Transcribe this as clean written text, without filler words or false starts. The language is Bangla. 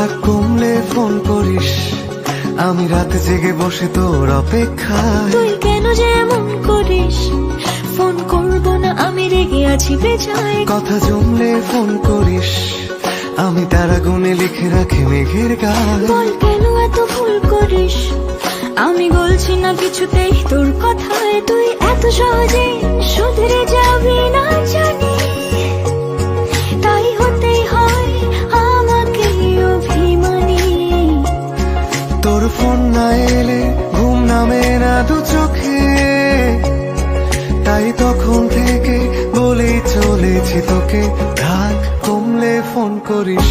রাগ কমলে ফোন করিস, আমি রাতে জেগে বসে তোর অপেক্ষায়। তুই কেন যে এমন করিস, ফোন করব না আমি রেগে আছি বেজায়। কথা জমলে ফোন করিস, আমি তারা গুনে লিখে রাখি মেঘের গায়। বল কেন এত ভুল করিস, আমি বলছি না কিছুতেই তোর কথায়। তুই এত সহজে শুধরে যাবি না জানি, তাই হতেই হয় আমাকে অভিমানী। তোর ফোন না এলে ঘুম নামে না দু চোখে, তাই তখন থেকে বলেই চলেছি তোকে, রাগ কমলে ফোন করিস।